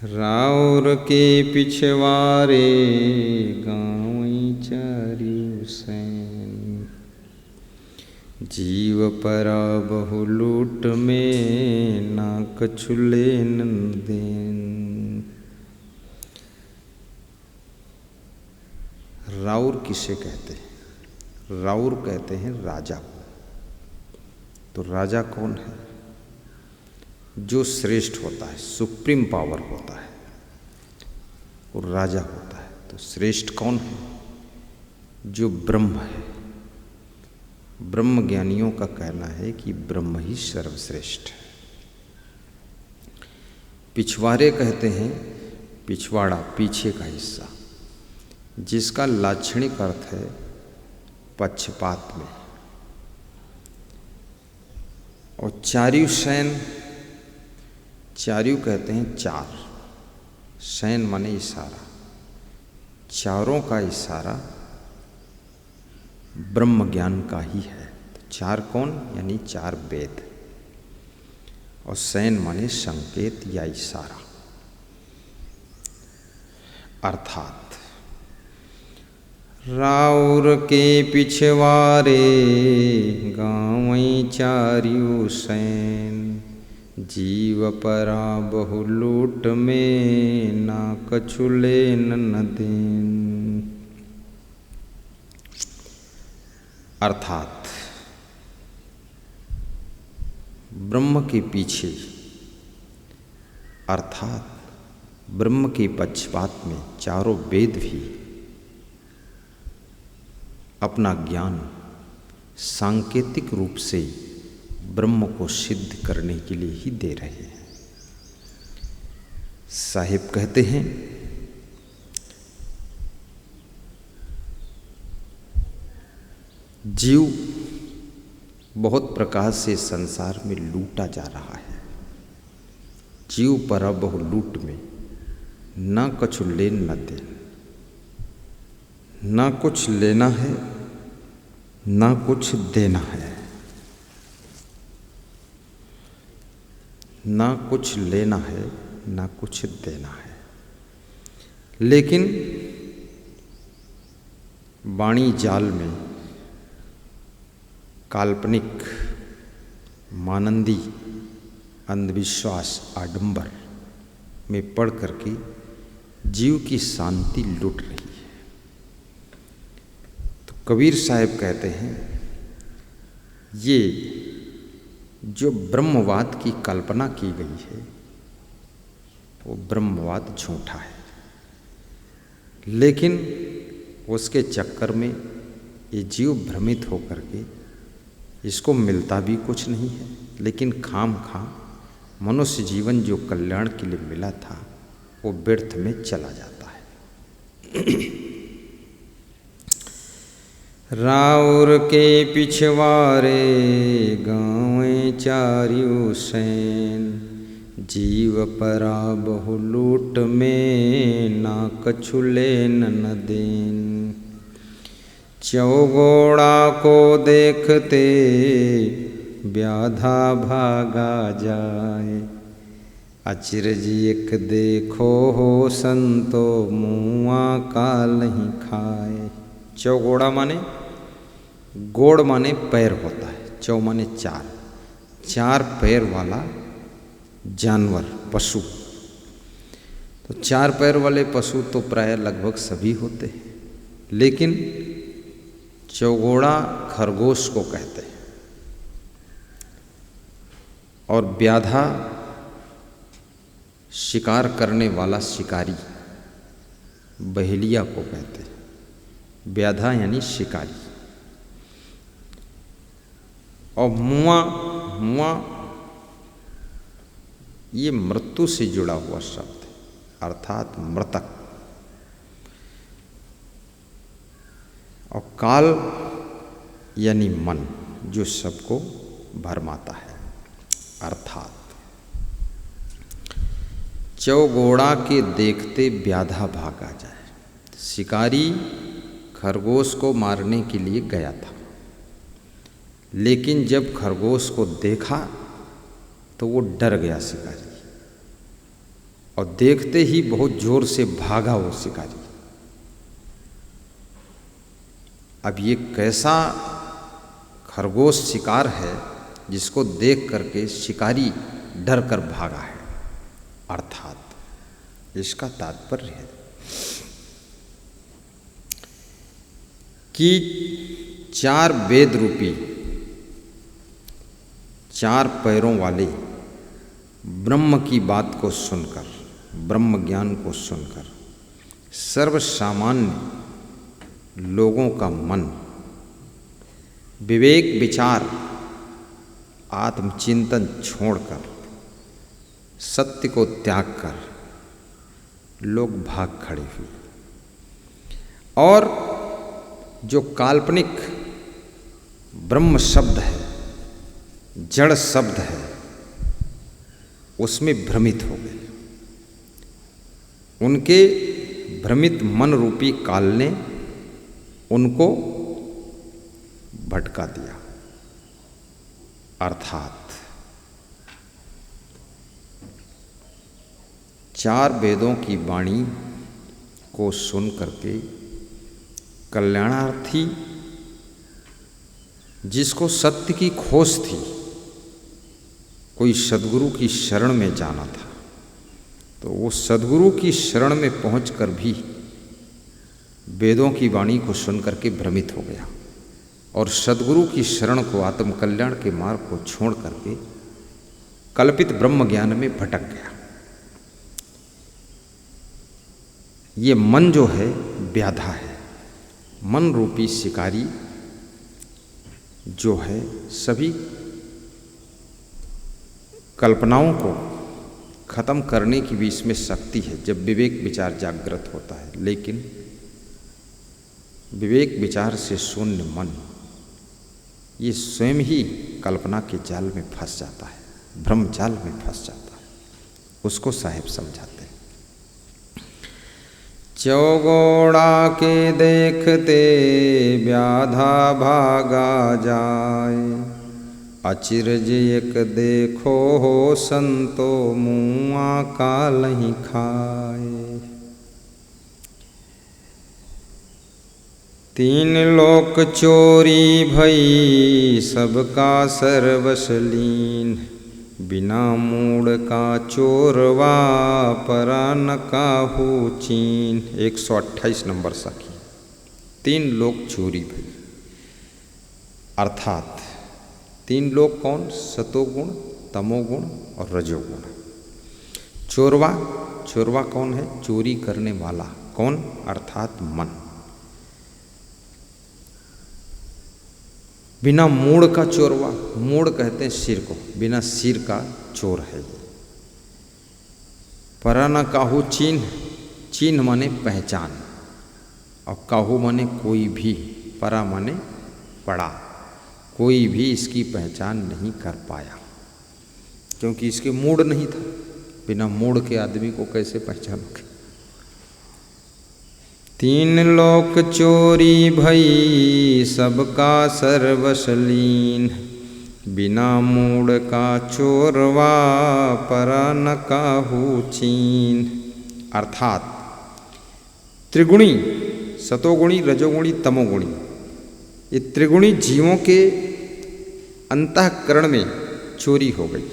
राउर के पिछवारे गाँव चारियु सैन, जीव परा बहु लूट में ना कछु लेन देन। राउर किसे कहते हैं? राउर कहते हैं राजा को। तो राजा कौन है? जो श्रेष्ठ होता है, सुप्रीम पावर होता है, और राजा होता है। तो श्रेष्ठ कौन है? जो ब्रह्म है। ब्रह्म ज्ञानियों का कहना है कि ब्रह्म ही सर्वश्रेष्ठ है। पिछवारे कहते हैं पिछवाड़ा, पीछे का हिस्सा, जिसका लाक्षणिक अर्थ है पक्षपात में। और चारियु सैन, चारियु कहते हैं चार, सैन माने इशारा, चारों का इशारा ब्रह्म ज्ञान का ही है। तो चार कौन? यानी चार वेद। और सैन माने संकेत या इशारा। अर्थात राउर के पिछवारे गाँव चारियु सैन, जीव परा बहु लूट में ना कछु लेन न देन। अर्थात ब्रह्म के पीछे, अर्थात ब्रह्म के पक्षपात में चारों वेद भी अपना ज्ञान सांकेतिक रूप से ब्रह्म को सिद्ध करने के लिए ही दे रहे हैं। साहिब कहते हैं जीव बहुत प्रकार से संसार में लूटा जा रहा है। जीव पर बहु लूट में ना कछु लेन न देन, ना कुछ लेना है ना कुछ देना है, ना कुछ लेना है ना कुछ देना है। लेकिन वाणी जाल में काल्पनिक, मानंदी, अंधविश्वास, आडंबर में पढ़ करके जीव की शांति लूट रही है। तो कबीर साहब कहते हैं ये जो ब्रह्मवाद की कल्पना की गई है वो ब्रह्मवाद झूठा है। लेकिन उसके चक्कर में ये जीव भ्रमित होकर के इसको मिलता भी कुछ नहीं है, लेकिन खाम खा मनुष्य जीवन जो कल्याण के लिए मिला था वो व्यर्थ में चला जाता है। राउर के पिछवारे गाँव चारियु सैन, जीव परा बहु लूट में ना कछु लेन न देन। चौगोड़ा को देखते व्याधा भागा जाए, अचिरज एक देखो हो संतो मुआ काल ही खाए। चौगोड़ा माने, गोड़ माने पैर होता है, चौ माने चार, चार पैर वाला जानवर, पशु। तो चार पैर वाले पशु तो प्राय लगभग सभी होते हैं, लेकिन चौगोड़ा खरगोश को कहते हैं और व्याधा शिकार करने वाला शिकारी, बहेलिया को कहते हैं। व्याधा यानी शिकारी। और मुआ, मुआ ये मृत्यु से जुड़ा हुआ शब्द है, अर्थात मृतक। और काल यानी मन, जो सबको भरमाता है। अर्थात चौगोड़ा के देखते व्याधा भागा जाए। शिकारी खरगोश को मारने के लिए गया था, लेकिन जब खरगोश को देखा तो वो डर गया शिकारी, और देखते ही बहुत जोर से भागा वो शिकारी। अब ये कैसा खरगोश शिकार है जिसको देख करके शिकारी डर कर भागा है। अर्थात इसका तात्पर्य है कि 4 वेद रूपी 4 पैरों वाले ब्रह्म की बात को सुनकर, ब्रह्म ज्ञान को सुनकर सर्वसामान्य लोगों का मन विवेक विचार आत्मचिंतन छोड़कर सत्य को त्याग कर लोग भाग खड़े हुए। और जो काल्पनिक ब्रह्म शब्द है, जड़ शब्द है, उसमें भ्रमित हो गए। उनके भ्रमित मन रूपी काल ने उनको भटका दिया। अर्थात 4 वेदों की वाणी को सुन करके कल्याणार्थी जिसको सत्य की खोज थी, कोई सद्गुरु की शरण में जाना था, तो वो सद्गुरु की शरण में पहुंचकर भी वेदों की वाणी को सुनकर के भ्रमित हो गया और सद्गुरु की शरण को, आत्म कल्याण के मार्ग को छोड़ करके कल्पित ब्रह्म ज्ञान में भटक गया। ये मन जो है व्याधा है। मन रूपी शिकारी जो है सभी कल्पनाओं को खत्म करने की भी इसमें शक्ति है जब विवेक विचार जागृत होता है। लेकिन विवेक विचार से शून्य मन ये स्वयं ही कल्पना के जाल में फंस जाता है, भ्रम जाल में फंस जाता है। उसको साहिब समझाते हैं। चौगोड़ा के देखते व्याधा भागा जाए, अचिरज एक देखो हो संतो मुआ कालहि खाए। 3 लोक चोरी भई सबका सर्वस लीन, बिना मूड का चोरवा परा न काहू चीन। 128 नंबर सखी। 3 लोक चोरी भई, अर्थात 3 लोक कौन? सतोगुण, तमोगुण और रजोगुण। चोरवा, चोरवा कौन है? चोरी करने वाला। कौन? अर्थात मन। बिना मूड़ का चोरवा, मूड़ कहते हैं सिर को, बिना सिर का चोर है ये। परा न काहू चिन्ह, चिन्ह माने पहचान, और काहू माने कोई भी, परा माने पड़ा, कोई भी इसकी पहचान नहीं कर पाया क्योंकि इसके मूड नहीं था। बिना मूड के आदमी को कैसे पहचानोगे? 3 लोक चोरी भई सबका सर्वस लीन, बिना मूड का चोरवा परा न काहू चीन। अर्थात त्रिगुणी, सतोगुणी, रजोगुणी, तमोगुणी, ये त्रिगुणी जीवों के अंतःकरण में चोरी हो गई।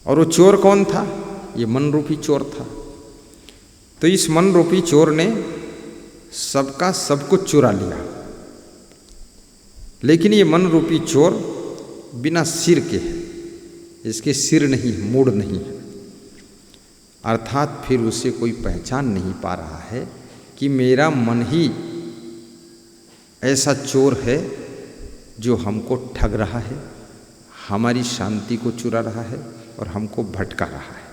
और वो चोर कौन था? ये मन रूपी चोर था। तो इस मन रूपी चोर ने सबका सब कुछ चुरा लिया। लेकिन ये मन रूपी चोर बिना सिर के है, इसके सिर नहीं, मूड नहीं है। अर्थात फिर उसे कोई पहचान नहीं पा रहा है कि मेरा मन ही ऐसा चोर है जो हमको ठग रहा है, हमारी शांति को चुरा रहा है और हमको भटका रहा है।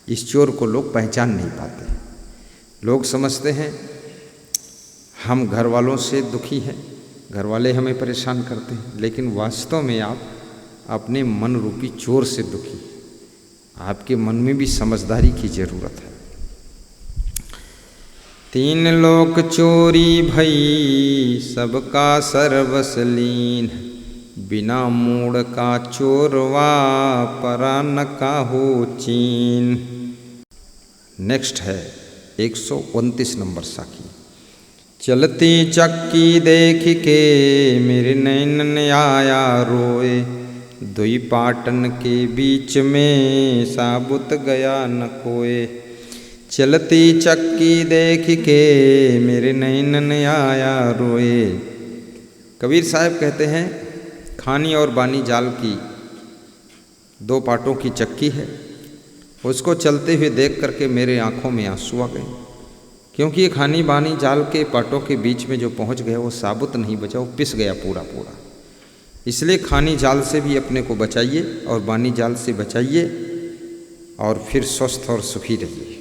इस चोर को लोग पहचान नहीं पाते। लोग समझते हैं हम घर वालों से दुखी हैं, घर वाले हमें परेशान करते हैं, लेकिन वास्तव में आप अपने मन रूपी चोर से दुखी हैं। आपके मन में भी समझदारी की जरूरत है। 3 लोक चोरी भई सबका सर्वस लीन, बिना मूड़ का चोरवा परा न काहू चीन। नेक्स्ट है 129 नंबर साखी। चलती चक्की देख के मेरे नैनन आया रोए, दुई पाटन के बीच में साबुत गया न कोए। चलती चक्की देख के मेरे नैनन आया रोए। कबीर साहब कहते हैं खानी और बानी जाल की 2 पाटों की चक्की है, उसको चलते हुए देख करके मेरे आंखों में आंसू आ गए, क्योंकि ये खानी बानी जाल के पाटों के बीच में जो पहुंच गया वो साबुत नहीं बचा, वो पिस गया पूरा पूरा। इसलिए खानी जाल से भी अपने को बचाइए और बानी जाल से बचाइए और फिर स्वस्थ और सुखी रहिए।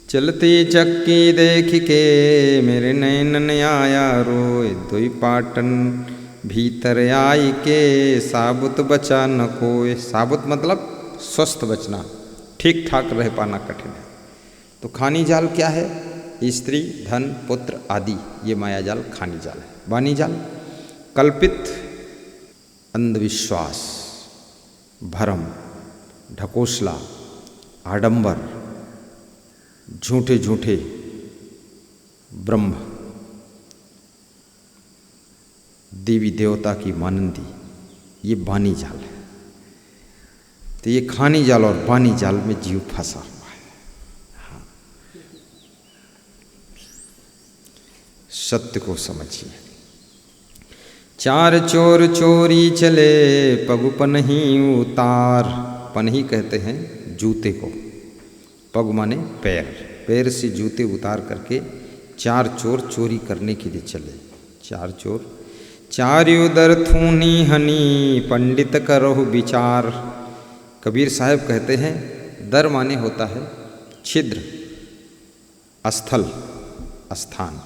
चलती चक्की देख के मेरे नैनन आया रोए, दुई पाटन भीतर आई के साबुत बचा न कोय। साबुत मतलब स्वस्थ बचना, ठीक ठाक रह पाना कठिन है। तो खानी जाल क्या है? स्त्री, धन, पुत्र आदि, ये माया जाल खानी जाल है। बानी जाल कल्पित अंधविश्वास, भरम, ढकोसला, आडंबर, झूठे झूठे ब्रह्म, देवी देवता की मानंदी, ये बानी जाल है। तो ये खानी जाल और बानी जाल में जीव फंसा हुआ है। हाँ। सत्य को समझिए। 4 चोर चोरी चले पग पनही उतार। पनही कहते हैं जूते को, पग माने पैर, पैर से जूते उतार करके 4 चोर चोरी करने के लिए चले। 4 चोर। चार्युदर थूनी हनी पंडित करहु विचार। कबीर साहब कहते हैं दर माने होता है छिद्र, स्थल, स्थान।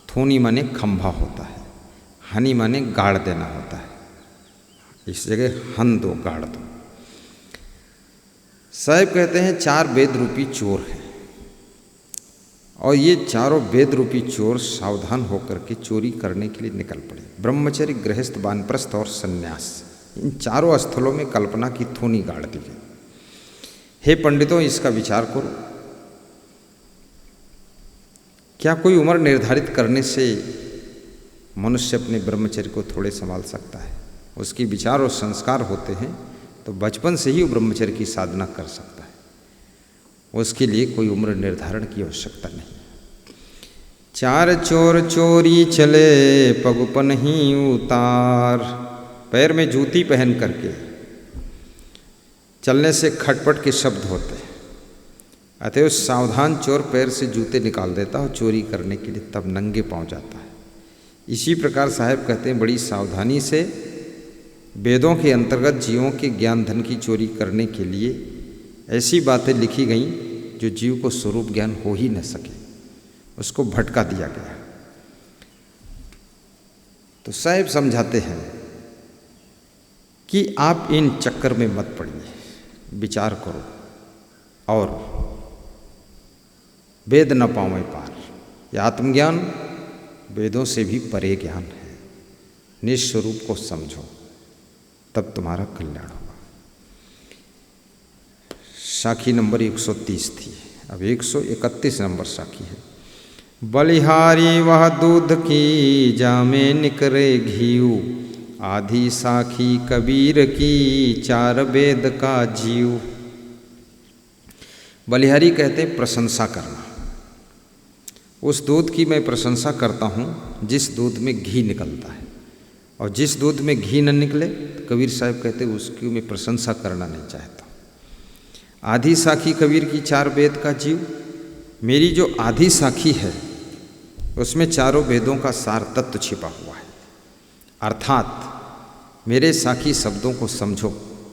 थूनी माने खंभा होता है, हनी माने गाड़ देना होता है। इस जगह हन दो, गाड़ दो। साहब कहते हैं 4 वेद रूपी चोर हैं और ये चारों वेद रूपी चोर सावधान होकर के चोरी करने के लिए निकल पड़े। ब्रह्मचर्य, गृहस्थ, वानप्रस्थ और सन्यास, इन चारों स्थलों में कल्पना की थूनी गाड़ दी गई। हे पंडितों, इसका विचार करो। क्या कोई उम्र निर्धारित करने से मनुष्य अपने ब्रह्मचर्य को थोड़े संभाल सकता है? उसके विचार और संस्कार होते हैं तो बचपन से ही वो ब्रह्मचर्य की साधना कर सकता है। उसके लिए कोई उम्र निर्धारण की आवश्यकता नहीं। 4 चोर चोरी चले पग पनही उतार। पैर में जूती पहन करके चलने से खटपट के शब्द होते हैं, अतएव सावधान चोर पैर से जूते निकाल देता और चोरी करने के लिए तब नंगे पांव जाता है। इसी प्रकार साहब कहते हैं बड़ी सावधानी से वेदों के अंतर्गत जीवों के ज्ञान धन की चोरी करने के लिए ऐसी बातें लिखी गईं जो जीव को स्वरूप ज्ञान हो ही न सके, उसको भटका दिया गया। तो साहब समझाते हैं कि आप इन चक्कर में मत पड़िए, विचार करो और वेद न पावें पार। यह आत्मज्ञान वेदों से भी परे ज्ञान है। निस्वरूप को समझो, तब तुम्हारा कल्याण होगा। साखी नंबर 130 थी, अब 131 नंबर साखी है। बलिहारी वह दूध की जामे निकरे घीऊ, आधी साखी कबीर की 4 वेद का जीव। बलिहारी कहते प्रशंसा करना। उस दूध की मैं प्रशंसा करता हूँ जिस दूध में घी निकलता है, और जिस दूध में घी न निकले तो कबीर साहब कहते उसकी मैं प्रशंसा करना नहीं चाहता। आधी साखी कबीर की 4 वेद का जीव। मेरी जो आधी साखी है उसमें चारों वेदों का सार तत्व छिपा हुआ है। अर्थात मेरे साखी शब्दों को समझो,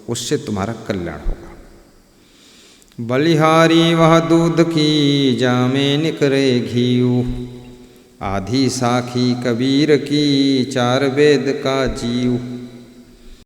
उससे तुम्हारा कल्याण होगा। बलिहारी वह दूध की जामे निकरे घीऊ, आधी साखी कबीर की 4 वेद का जीव।